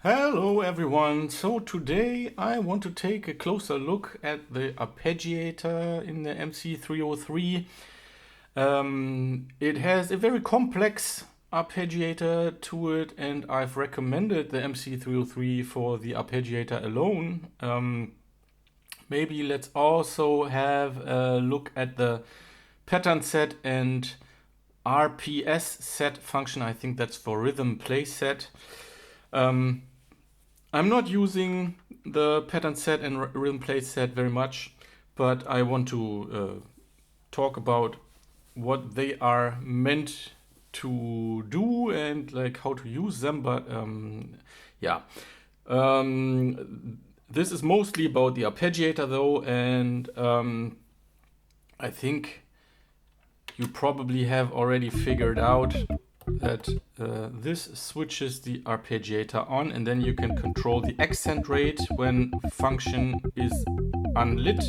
Hello everyone, so today I want to take a closer look at the arpeggiator in the MC303. It has a very complex arpeggiator to it, and I've recommended the MC303 for the arpeggiator alone. Maybe let's also have a look at the pattern set and RPS set function. I think that's for rhythm play set. I'm not using the pattern set and rhythm play set very much, but I want to talk about what they are meant to do and like how to use them. But yeah, this is mostly about the arpeggiator though, and I think you probably have already figured out that this switches the arpeggiator on, and then you can control the accent rate when function is unlit,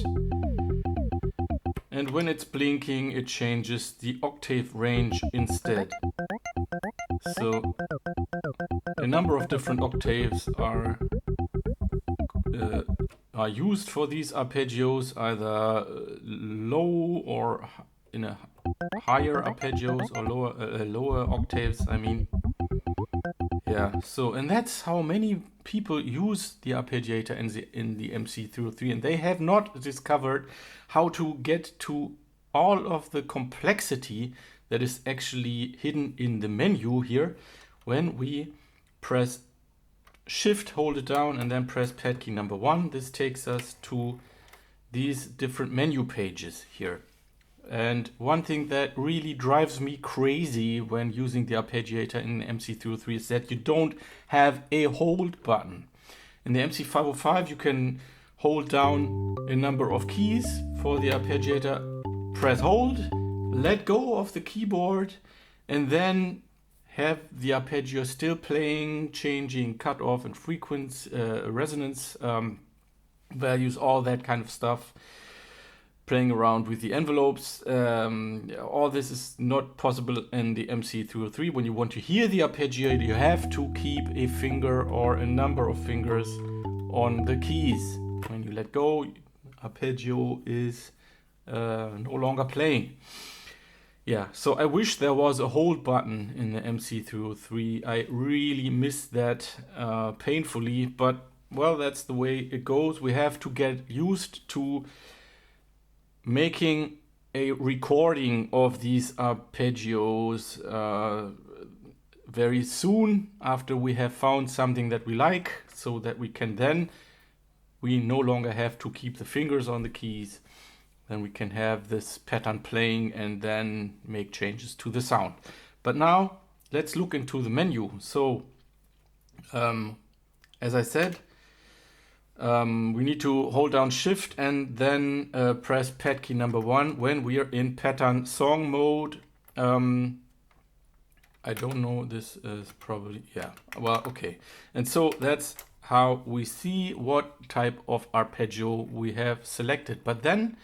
and when it's blinking it changes the octave range instead. So a number of different octaves are used for these arpeggios, either low or in a higher arpeggios or lower octaves, I mean. Yeah, so and that's how many people use the arpeggiator in the MC303, and they have not discovered how to get to all of the complexity that is actually hidden in the menu here. When we press Shift, hold it down, and then press pad key number 1, this takes us to these different menu pages here. And one thing that really drives me crazy when using the arpeggiator in MC303 is that you don't have a hold button. In the MC505 you can hold down a number of keys for the arpeggiator, press hold, let go of the keyboard, and then have the arpeggio still playing, changing cutoff and frequency, resonance values, all that kind of stuff. Playing around with the envelopes. All this is not possible in the MC303. When you want to hear the arpeggiator, you have to keep a finger or a number of fingers on the keys. When you let go, arpeggio is no longer playing. Yeah, so I wish there was a hold button in the MC303. I really miss that painfully, but well, that's the way it goes. We have to get used to making a recording of these arpeggios very soon after we have found something that we like, so that we no longer have to keep the fingers on the keys. Then we can have this pattern playing and then make changes to the sound. But now let's look into the menu. So as I said, we need to hold down Shift and then press pad key number 1 when we are in pattern song mode. I don't know, this is probably, yeah, well, okay. And so that's how we see what type of arpeggio we have selected. But then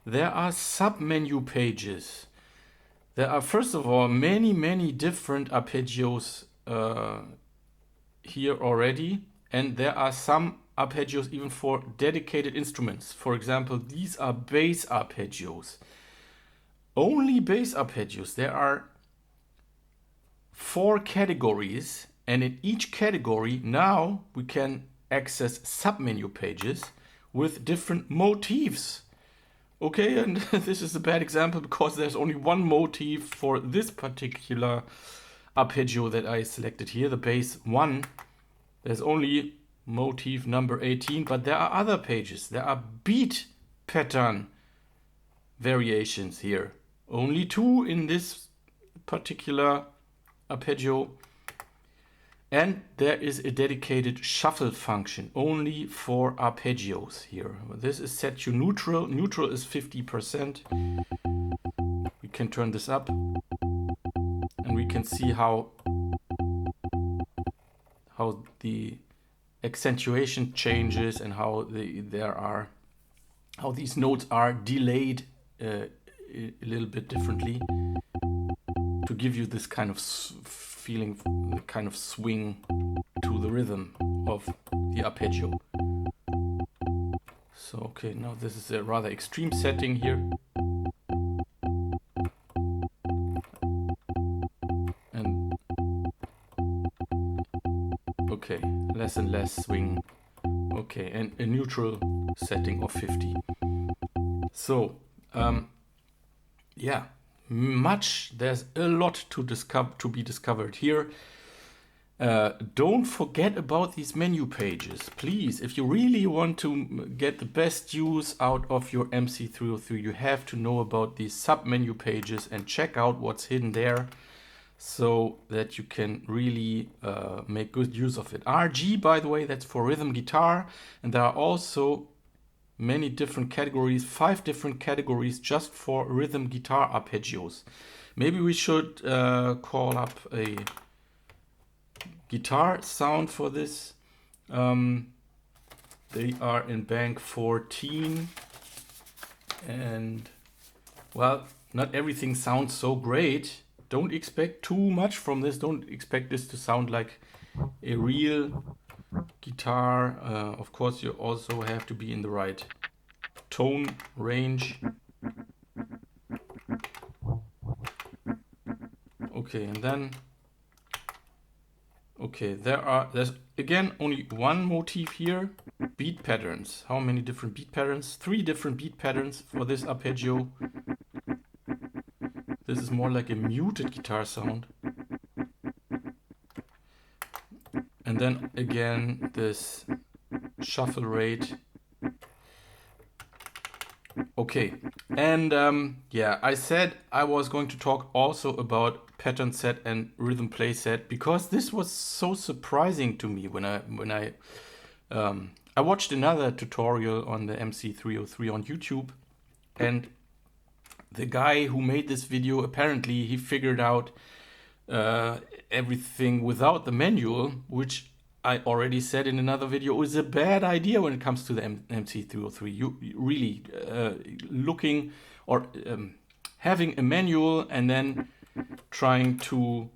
there are submenu pages. There are, first of all, many different arpeggios here already, and there are some arpeggios even for dedicated instruments. For example, these are bass arpeggios. Only bass arpeggios. There are 4 categories, and in each category now we can access submenu pages with different motifs. Okay, and this is a bad example because there's only one motif for this particular arpeggio that I selected here, the bass 1. There's only motif number 18, but there are other pages. There are beat pattern variations here. Only 2 in this particular arpeggio. And there is a dedicated shuffle function only for arpeggios here. This is set to neutral. Neutral is 50%. We can turn this up and we can see how the accentuation changes and how these notes are delayed a little bit differently to give you this kind of feeling, kind of swing to the rhythm. of the arpeggio. So, okay, now this is a rather extreme setting here. And okay, less and less swing. Okay, and a neutral setting of 50. So, yeah, there's a lot to be discovered here. Don't forget about these menu pages, please. If you really want to get the best use out of your MC303, you have to know about these submenu pages and check out what's hidden there, so that you can really make good use of it. RG, by the way, that's for rhythm guitar, and there are also many different categories, 5 different categories just for rhythm guitar arpeggios. Maybe we should call up a guitar sound for this. They are in bank 14, and well, not everything sounds so great. Don't expect too much from this. Don't expect this to sound like a real guitar. Of course, you also have to be in the right tone range. Okay, and then okay, there's again only one motif here. Beat patterns. How many different beat patterns? 3 different beat patterns for this arpeggio. This is more like a muted guitar sound. And then again this shuffle rate. Okay, and yeah, I said I was going to talk also about pattern set and rhythm play set, because this was so surprising to me when I watched another tutorial on the MC303 on YouTube, and the guy who made this video, apparently he figured out everything without the manual, which I already said in another video is a bad idea when it comes to the MC303. You really looking or having a manual and then trying to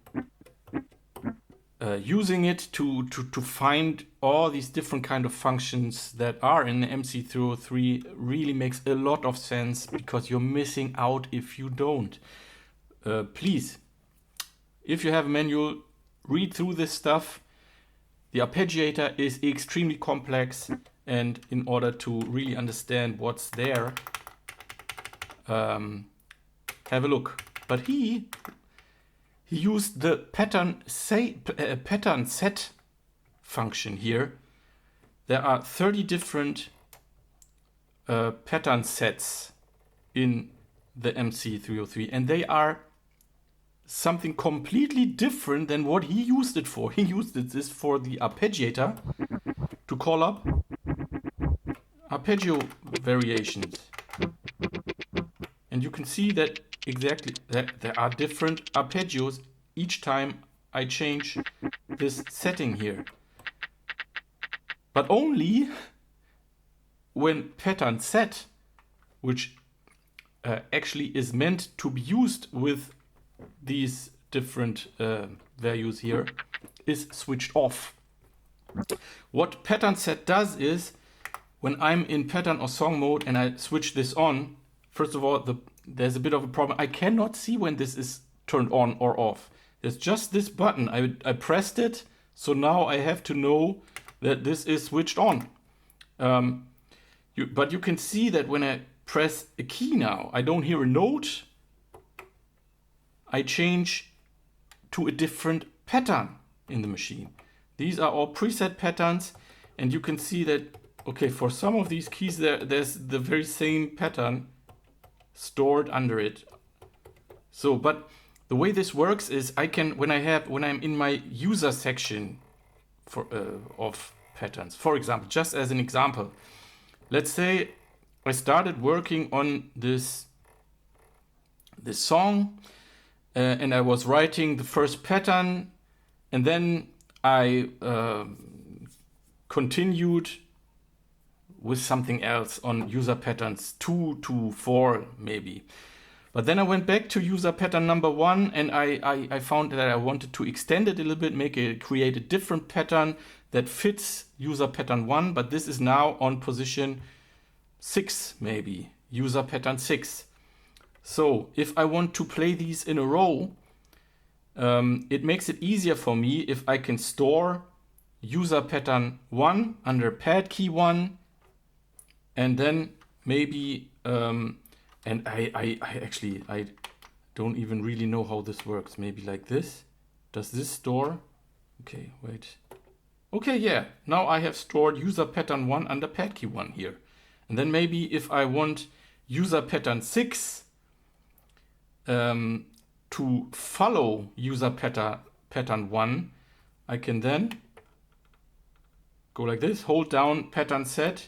using it to find all these different kind of functions that are in the MC303 really makes a lot of sense, because you're missing out if you don't. Please, if you have a manual, read through this stuff. The arpeggiator is extremely complex, and in order to really understand what's there, have a look. But he used the pattern set function here. There are 30 different pattern sets in the MC303, and they are something completely different than what he used it for. He used this for the arpeggiator to call up arpeggio variations. And you can see that exactly that there are different arpeggios each time I change this setting here. But only when pattern set, which actually is meant to be used with these different values here, is switched off. What pattern set does is, when I'm in pattern or song mode and I switch this on, first of all, there's a bit of a problem. I cannot see when this is turned on or off. There's just this button. I pressed it, so now I have to know that this is switched on. But you can see that when I press a key now, I don't hear a note. I change to a different pattern in the machine. These are all preset patterns, and you can see that, okay, for some of these keys there's the very same pattern stored under it. So, but the way this works is I can, when I'm in my user section for of patterns, for example, just as an example, let's say I started working on this song, and I was writing the first pattern, and then I continued with something else on user patterns 2 to 4 maybe. But then I went back to user pattern number 1, and I found that I wanted to extend it a little bit, create a different pattern that fits user pattern 1, but this is now on position 6, maybe, user pattern 6. So if I want to play these in a row, it makes it easier for me if I can store user pattern 1 under pad key 1, and then maybe, and I actually don't even really know how this works. Maybe like this. Does this store? Okay, wait. Okay, yeah. Now I have stored user pattern 1 under pad key 1 here. And then maybe if I want user pattern 6 to follow user pattern 1, I can then go like this, hold down pattern set,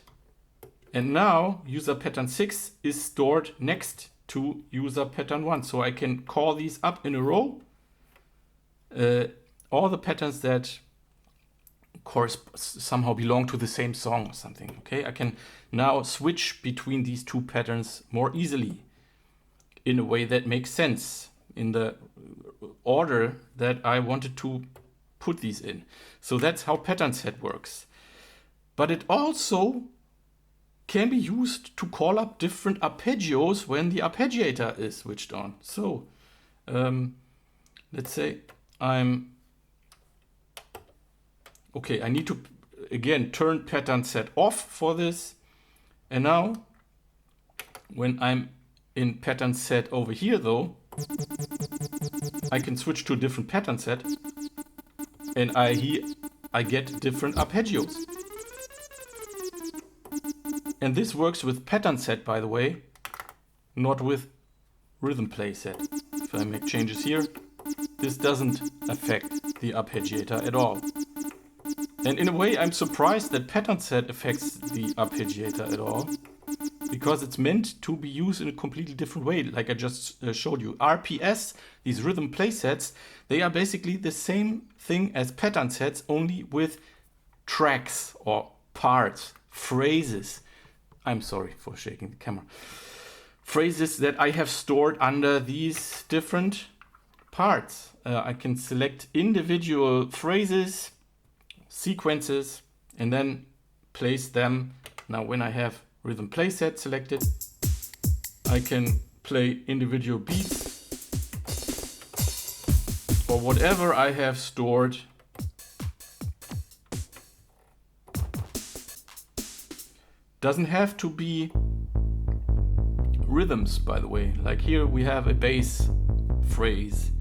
and now user pattern 6 is stored next to user pattern 1. So I can call these up in a row, all the patterns that somehow belong to the same song or something. Okay, I can now switch between these two patterns more easily in a way that makes sense in the order that I wanted to put these in. So that's how pattern set works. But it also can be used to call up different arpeggios when the arpeggiator is switched on. So let's say I need to again turn pattern set off for this. And now when I'm in pattern set over here though, I can switch to a different pattern set, and I get different arpeggios. And this works with pattern set, by the way, not with rhythm play set. If I make changes here, this doesn't affect the arpeggiator at all. And in a way, I'm surprised that pattern set affects the arpeggiator at all, because it's meant to be used in a completely different way, like I just showed you. RPS, these rhythm play sets, they are basically the same thing as pattern sets, only with tracks or parts, phrases. I'm sorry for shaking the camera. Phrases that I have stored under these different parts. I can select individual phrases, sequences, and then place them. Now when I have rhythm play set selected, I can play individual beats or whatever I have stored. Doesn't have to be rhythms, by the way. Like here we have a bass phrase,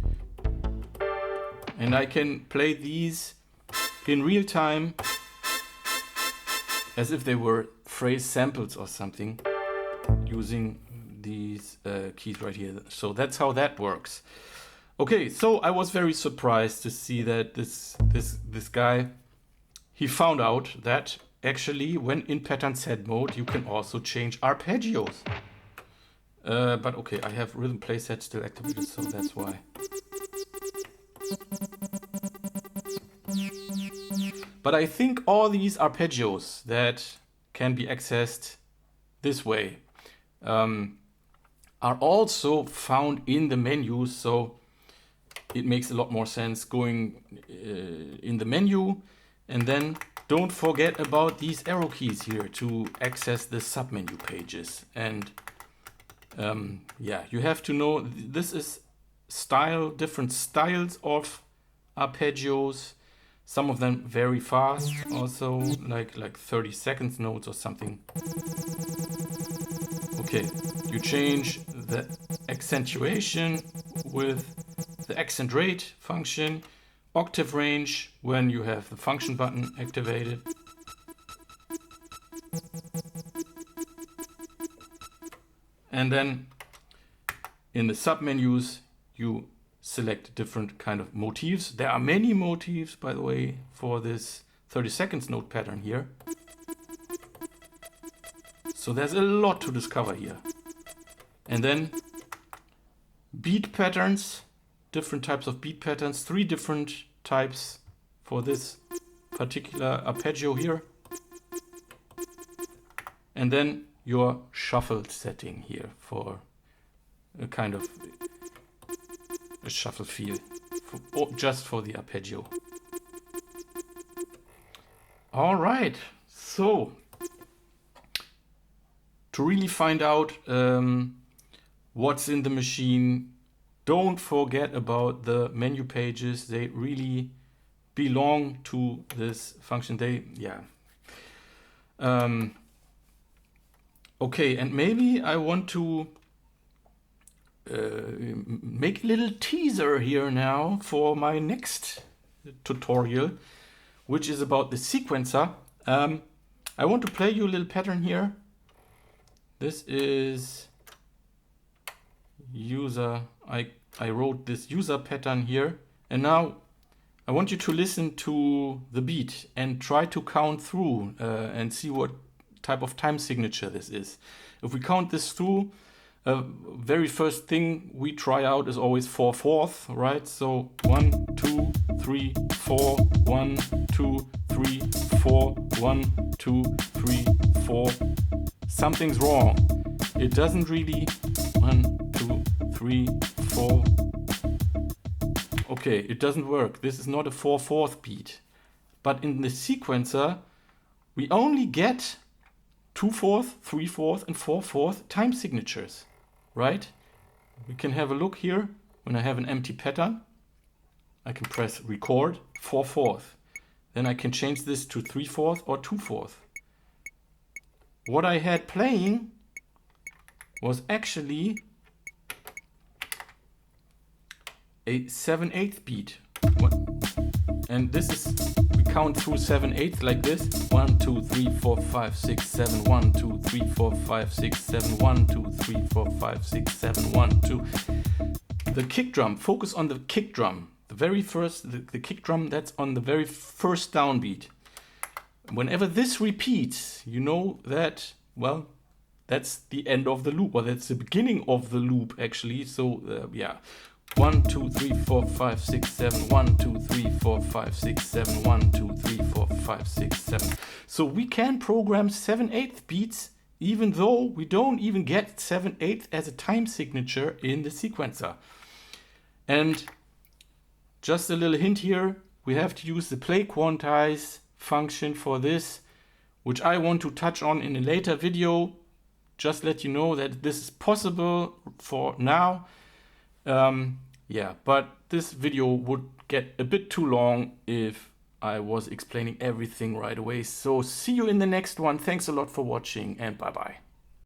and I can play these in real time as if they were phrase samples or something, using these keys right here. So that's how that works. Okay, so I was very surprised to see that this guy, he found out that actually when in pattern set mode you can also change arpeggios. But okay, I have rhythm play set still activated, so that's why. But I think all these arpeggios that can be accessed this way are also found in the menus, so it makes a lot more sense going in the menu. And then don't forget about these arrow keys here to access the submenu pages. And yeah, you have to know this is different styles of arpeggios. Some of them very fast, also like 30 seconds notes or something. Okay, you change the accentuation with the accent rate function, octave range when you have the function button activated. And then in the submenus, you select different kind of motifs. There are many motifs, by the way, for this 30 seconds note pattern here. So there's a lot to discover here. And then beat patterns, different types of beat patterns, 3 different types for this particular arpeggio here. And then your shuffle setting here for a kind of a shuffle feel, just for the arpeggio. All right, so to really find out what's in the machine, don't forget about the menu pages. They really belong to this function. Okay, and maybe I want to make a little teaser here now for my next tutorial, which is about the sequencer. I want to play you a little pattern here. This is user. I wrote this user pattern here, and now I want you to listen to the beat and try to count through and see what type of time signature this is. If we count this through, very first thing we try out is always 4/4, right? So 1, 2, 3, 4, 1, 2, 3, 4, 1, 2, 3, 4. Something's wrong. It doesn't really 1, 2, 3, 4. Okay, it doesn't work. This is not a 4/4 beat. But in the sequencer, we only get 2/4, 3/4, and 4/4 time signatures, right? We can have a look here. When I have an empty pattern, I can press record 4/4. Then I can change this to 3/4 or 2/4. What I had playing was actually a 7/8 beat. And this is, we count through 7/8 like this. 1, 2, 3, 4, 5, 6, 7, 1, 2, 3, 4, 5, 6, 7, 1, 2, 3, 4, 5, 6, 7, 1, 2. The kick drum, focus on the kick drum. The very first, the kick drum that's on the very first downbeat. Whenever this repeats, you know that, well, that's the end of the loop, or that's the beginning of the loop actually. So yeah. 1, 2, 3, 4, 5, 6, 7, 1, 2, 3, 4, 5, 6, 7, 1, 2, 3, 4, 5, 6, 7. So we can program 7/8 beats even though we don't even get 7/8 as a time signature in the sequencer. And just a little hint here, we have to use the play quantize function for this, which I want to touch on in a later video. Just let you know that this is possible for now. Yeah, but this video would get a bit too long if I was explaining everything right away. So see you in the next one. Thanks a lot for watching, and bye bye.